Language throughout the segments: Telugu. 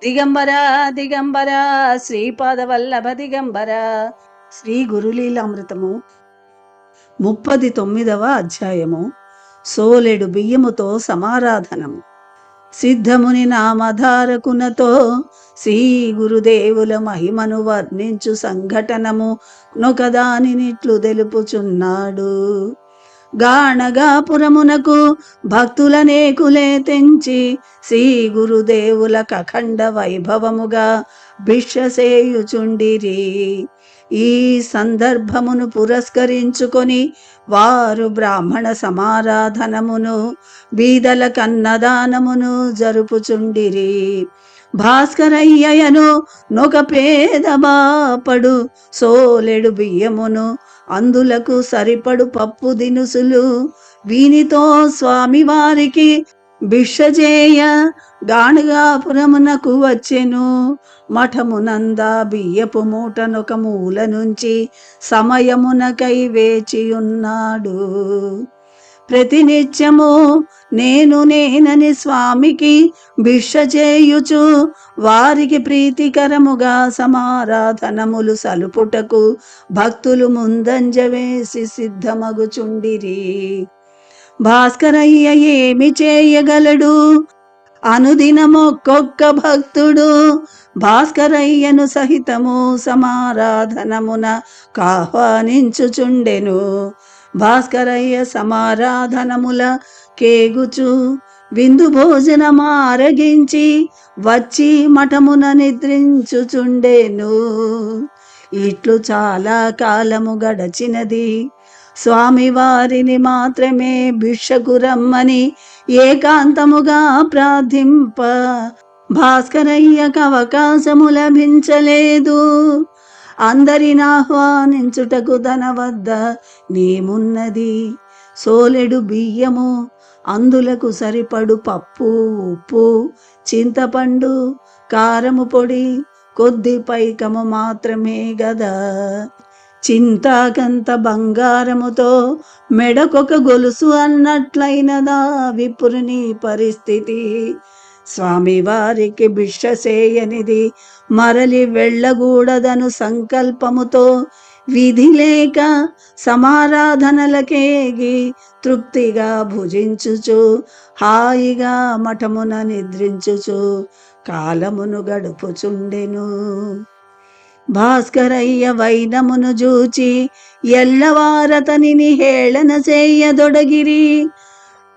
దిగంబర దిగంబర శ్రీపాదవల్లభ దిగంబర. శ్రీ గురులీలామృతము 39వ అధ్యాయము. సోలెడు బియ్యముతో సమారాధనము. సిద్ధముని నామధారకునతో శ్రీ గురుదేవుల మహిమను వర్ణించు సంఘటనము నొకదానినిట్లు తెలుపుచున్నాడు. గాణగాపురమునకు భక్తులనేకులే తెంచి శ్రీ గురుదేవుల అఖండ వైభవముగా భిక్షసేయుచుండిరి. ఈ సందర్భమును పురస్కరించుకొని వారు బ్రాహ్మణ సమారాధనమును బీదల కన్నదానమును జరుపుచుండిరి. భాస్కరయ్యను నొక పేద బాపడు సోలెడు బియ్యమును అందులకు సరిపడు పప్పు దినుసులు వీనితో స్వామివారికి భిక్షజేయ గాణగాపురమునకు వచ్చెను. మఠమునంద బియ్యపు మూటనొక మూల నుంచి సమయమునకై వేచియున్నాడు. ప్రతినిత్యము నేనని స్వామికి భిక్ష చేయుచు వారికి ప్రీతికరముగా సమారాధనములు సలుపుటకు భక్తులు ముందంజ వేసి సిద్ధమగుచుండిరి. భాస్కరయ్య ఏమి చేయగలడు? అనుదినమొక్కొక్క భక్తుడు భాస్కరయ్యను సహితము సమారాధనమున కాహ్వానించుచుండెను. భాస్కరయ్య సమారాధనముల కేగుచు విందు భోజనమారగించి వచ్చి మఠమున నిద్రించుచుండెను. ఇట్లు చాలా కాలము గడచినది. స్వామివారిని మాత్రమే భిక్షకు రమ్మని ఏకాంతముగా ప్రార్థింప భాస్కరయ్యకు అవకాశము లభించలేదు. అందరిని ఆహ్వానించుటకు తన వద్ద నేమున్నది సోలెడు బియ్యము, అందులకు సరిపడు పప్పు, ఉప్పు, చింతపండు, కారము పొడి, కొద్ది పైకము మాత్రమే గదా. చింతాకంత బంగారముతో మెడకొక గొలుసు అన్నట్లయినదా విపురుని పరిస్థితి. స్వామివారికి భిక్ష చేయనిది మరలి వెళ్ళకూడదను సంకల్పముతో విధి లేక సమారాధనలకేగి తృప్తిగా భుజించుచు హాయిగా మఠమున నిద్రించుచు కాలమును గడుపుచుండెను. భాస్కరయ్య వైనమును జూచి ఎల్లవారతనిని హేళన చేయదొడగిరి.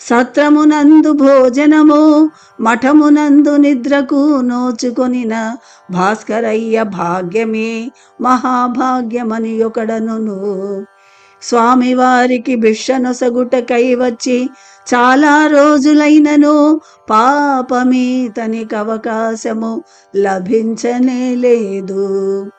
సత్రమునందు భోజనము, మఠమునందు నిద్రకు నోచుకొనిన భాస్కరయ్య భాగ్యమే మహాభాగ్యమని ఒకడనును. స్వామివారికి భిక్షనొసగుటకై వచ్చి చాలా రోజులైనను పాపమే తనకి అవకాశము లభించనే లేదు.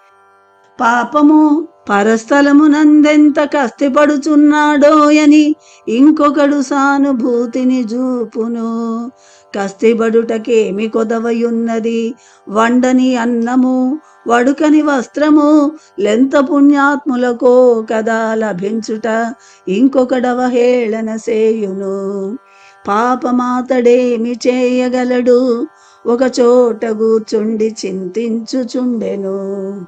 పాపము పరస్థలమునందెంత కస్తిపడుచున్నాడోయని ఇంకొకడు సానుభూతిని చూపును. కస్తిబడుటకేమి కొదవయున్నది? వండని అన్నము, వడుకని వస్త్రము లెంత పుణ్యాత్ములకో కదా లభించుట ఇంకొకడవహేళన సేయును. పాపమాతడేమి చేయగలడు? ఒక చోట కూర్చుండి చింతించుచుండెను.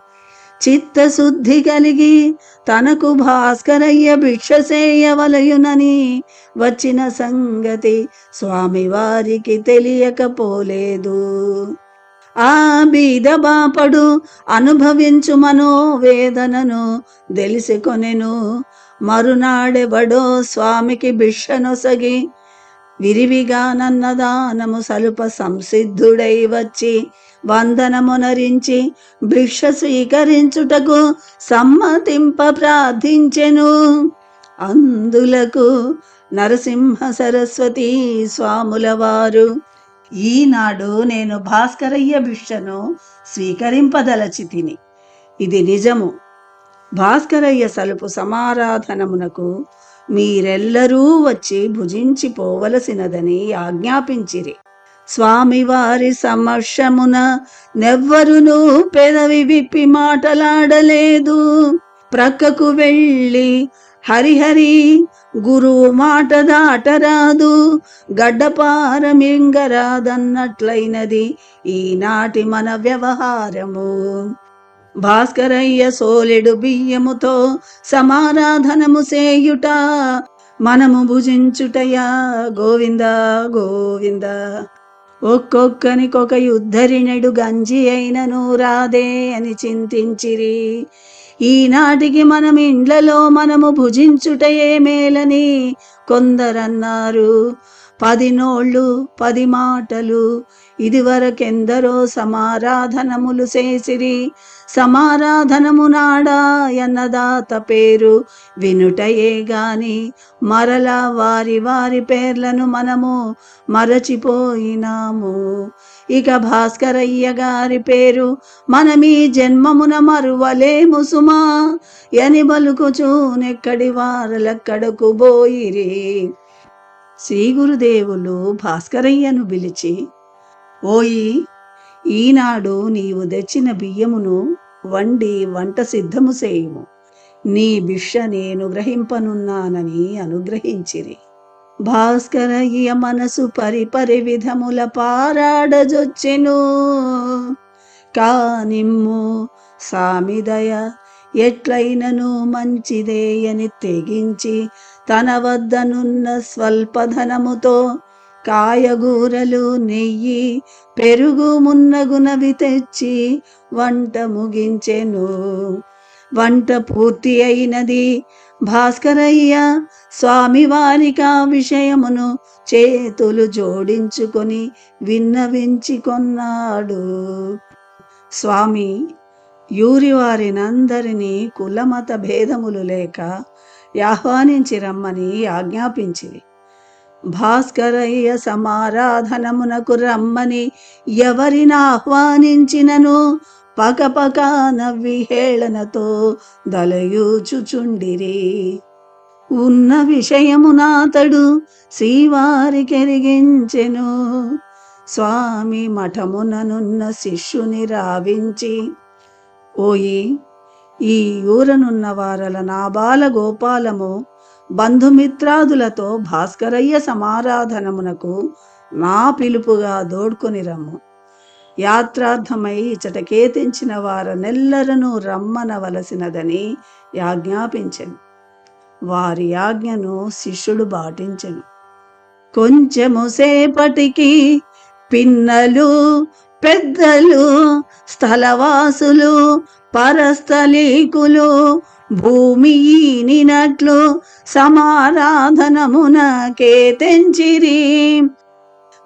చిత్తశుద్ధి కలిగి తనకు భాస్కరయ్య భిక్ష చేయవలయునని వచ్చిన సంగతి స్వామివారికి తెలియకపోలేదు. ఆ బీద బాపడు అనుభవించు మనోవేదనను తెలిసికొనెను. మరునాడెవడో స్వామికి భిక్షనొసగి విరివిగా నన్నదానము సలుప సంసిద్ధుడై వచ్చి వందనమునరించి భిక్ష స్వీకరించుటకు సమ్మతింప ప్రార్థించెను. అందులకు నరసింహ సరస్వతి స్వాముల వారు, ఈనాడు నేను భాస్కరయ్య భిక్షను స్వీకరింపదలచితిని. ఇది నిజము. భాస్కరయ్య సలుపు సమారాధనమునకు మీరెల్లరూ వచ్చి భుజించిపోవలసినదని ఆజ్ఞాపించిరి. స్వామివారి సమక్షమున నెవ్వరునూ పెదవి విప్పి మాటలాడలేదు. ప్రక్కకు వెళ్ళి హరిహరి గురువు మాట దాటరాదు, గడ్డపారమింగరాదన్నట్లయినది ఈనాటి మన వ్యవహారము. భాస్కరయ్య సోలెడు బియ్యముతో సమారాధనము సేయుట, మనము భుజించుటయా గోవింద గోవింద. ఒక్కొక్కనికొక యుద్ధరిణెడు గంజి అయినను రాదే అని చింతించిరి. ఈనాటికి మనం ఇండ్లలో మనము భుజించుటయే మేలని కొందరన్నారు. 10 నోళ్ళు 10 మాటలు, ఇదివరకెందరో సమారాధనములు చేసిరి. సమారాధనము నాడా అన్నదాత పేరు వినుటయే గాని మరలా వారి వారి పేర్లను మనము మరచిపోయినాము. ఇక భాస్కరయ్య గారి పేరు మనమీ జన్మమున మరువలేము సుమా అని బలుకుచూ నెక్కడి వారలెక్కడకు బోయిరి. శ్రీ గురుదేవులు భాస్కరయ్యను పిలిచి, ఓయి, ఈనాడు నీవు తెచ్చిన బియ్యమును వండి వంట సిద్ధము చేయుము. నీ భిక్ష నేను గ్రహింపనున్నానని అనుగ్రహించిరి. భాస్కరయ్య మనసు పరిపరి విధముల పారాడజొచ్చెను. కానిమ్ము సామిదయ ఎట్లయినను మంచిదేయని తెగించి తన వద్దనున్న స్వల్పధనముతో కాయగూరలు నెయ్యి పెరుగు మున్నగునవి తెచ్చి వంట ముగించెను. వంట పూర్తి అయినది. భాస్కరయ్య స్వామివారికా విషయమును చేతులు జోడించుకొని విన్నవించుకొన్నాడు. స్వామి యూరివారినందరినీ కులమత భేదములు లేక ఆహ్వానించి రమ్మని ఆజ్ఞాపించిరి. భాస్కరయ్య సమారాధనమునకు రమ్మని ఎవరిని ఆహ్వానించినను పకపక నవ్వి హేళనతో దలయూచుచుండిరి. ఉన్న విషయమునాతడు శ్రీవారికెరిగించెను. స్వామి మఠముననున్న శిష్యుని రావించి, ఓయి, ఈ ఊరనున్న వారల నాబాల గోపాలము బంధుమిత్రాదులతో భాస్కరయ్య సమారాధనమునకు నా పిలుపుగా దోడ్కొని రమ్ము. యాత్రార్థమై ఇచటకే తెంచిన వారనెల్లరను రమ్మనవలసినదని ఆజ్ఞాపించెను. వారి ఆజ్ఞను శిష్యుడు పాటించెను. కొంచెము సేపటికి పిన్నలు పెద్దలు స్థలవాసులు పరస్థలీకులు భూమి ఈనినట్లు సమారాధనమునకే తెంచిరి.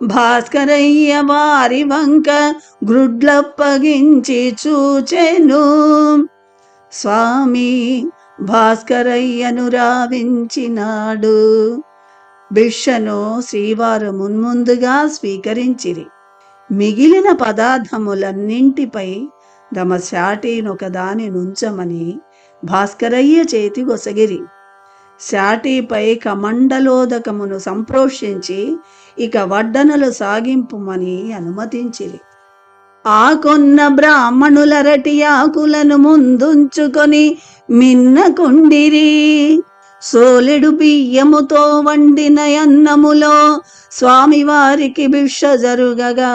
భాస్కరయ్య వారి వంక గ్రుడ్లప్పగించి చూచెను. స్వామి భాస్కరయ్యను రావించినాడు. భిక్షను శ్రీవారు మున్ముందుగా స్వీకరించిరి. మిగిలిన పదార్థములన్నింటిపై తమ శాటీనొకదాని నుంచమని భాస్కరయ్య చేతి గొసగిరి. శాటీపై కమండలోదకమును సంప్రోషించి ఇక వడ్డనలు సాగింపుమని అనుమతించిరి. ఆ కొన్న బ్రాహ్మణులరటి ఆకులను ముందుంచుకొని మిన్నకుండిరి. సోలెడు బియ్యముతో వండిన అన్నములో స్వామివారికి భిక్ష జరుగగా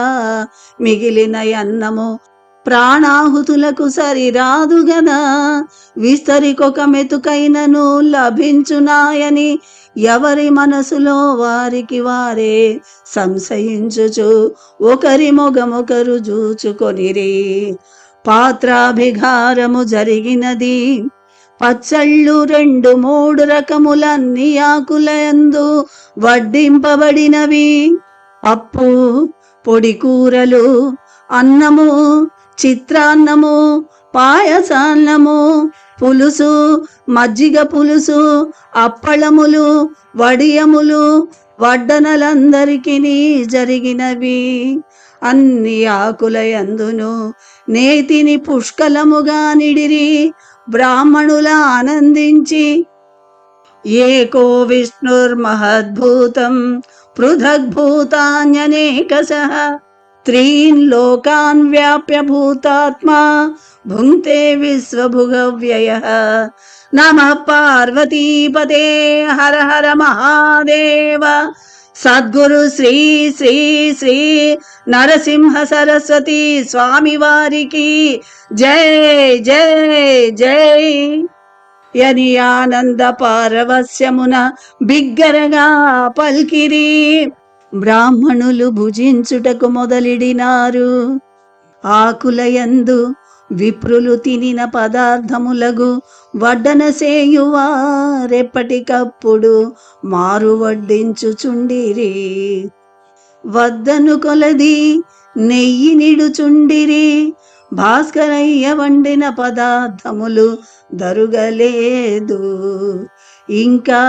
మిగిలిన అన్నము ప్రాణాహుతులకు సరిరాదుగదా, విస్తరికొక మెతుకైనను లభించునాయని ఎవరి మనసులో వారికి వారే సంశయించుచు ఒకరి మొగమొకరు చూచుకొనిరి. పాత్రాభిఘారము జరిగినది. పచ్చళ్ళు 2-3 రకములన్నీ ఆకులందు వడ్డింపబడినవి. పప్పు, పొడి కూరలు, అన్నము, చిత్రాన్నము, పాయసాన్నము, పులుసు, మజ్జిగ పులుసు, అప్పళములు, వడియములు వడ్డనలందరికీ జరిగినవి. అన్ని ఆకులయందును నేతిని పుష్కలముగా నిడిరి. బ్రాహ్మణుల ఆనందించి, ఏకో విష్ణుర్మహద్భూతం పృథగ్భూతాన్యనేకశః त्रीन् लोकान् व्याप्य भूतात्मा भुङ्क्ते विश्वभुगव्ययः। नमः पार्वतीपते हर हर महादेव। సద్గురు శ్రీ శ్రీ శ్రీ నరసింహ సరస్వతి స్వామి వారికి జై జై జై. యని ఆనంద పారవస్యమున బిగ్గరగా పల్కిరి. బ్రాహ్మణులు భుజించుటకు మొదలిడినారు. ఆకులయందు విప్రులు తినిన పదార్థములగు వడ్డన సేయువారెప్పటికప్పుడు మారు వడ్డించుచుండిరి. వద్దను కొలది నెయ్యి నిడుచుండిరి. భాస్కరయ్య వండిన పదార్థములు దరుగలేదు. ఇంకా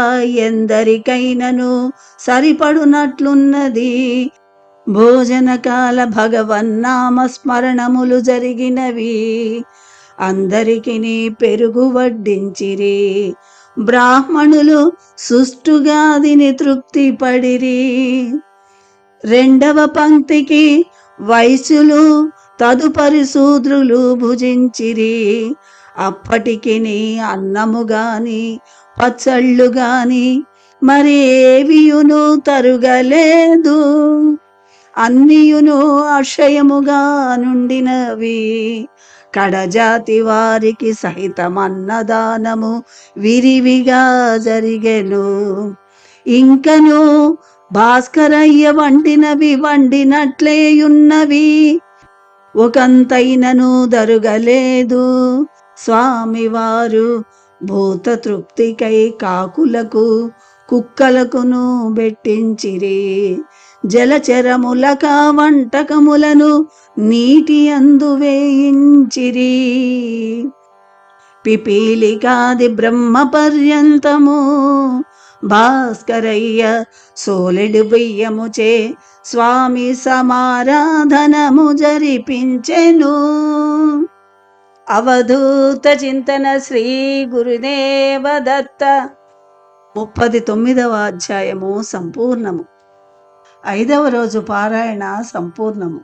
ఎందరికైనను సరిపడునట్లున్నది. భోజనకాల భగవన్నామ స్మరణములు జరిగినవి. అందరికి పెరుగు వడ్డించిరి. బ్రాహ్మణులు సుష్టుగా తిని తృప్తి పడిరి. రెండవ పంక్తికి వైశ్యులు తదుపరి శూద్రులు భుజించిరి. అప్పటికి అన్నము గాని పచ్చళ్ళు గాని మరేవియును తరుగలేదు. అన్నియును అక్షయముగా నుండినవి. కడజాతి వారికి సహితం అన్నదానము విరివిగా జరిగెను. ఇంకను భాస్కరయ్య వండినవి వండినట్లేయున్నవి. ఒకంతైనను దరుగలేదు. స్వామివారు భూత తృప్తికై కాకులకు కుక్కలకును బెట్టించిరి. జలచరములక వంటకములను నీటి అందు వేయించిరి. పిపీలికాది బ్రహ్మ పర్యంతము భాస్కరయ్య సోలెడు బియ్యముచే స్వామి సమారాధనము జరిపించెను. అవధూత చింతన శ్రీ గురుదేవ దత్త. 39వ అధ్యాయము సంపూర్ణము. 5వ రోజు పారాయణ సంపూర్ణము.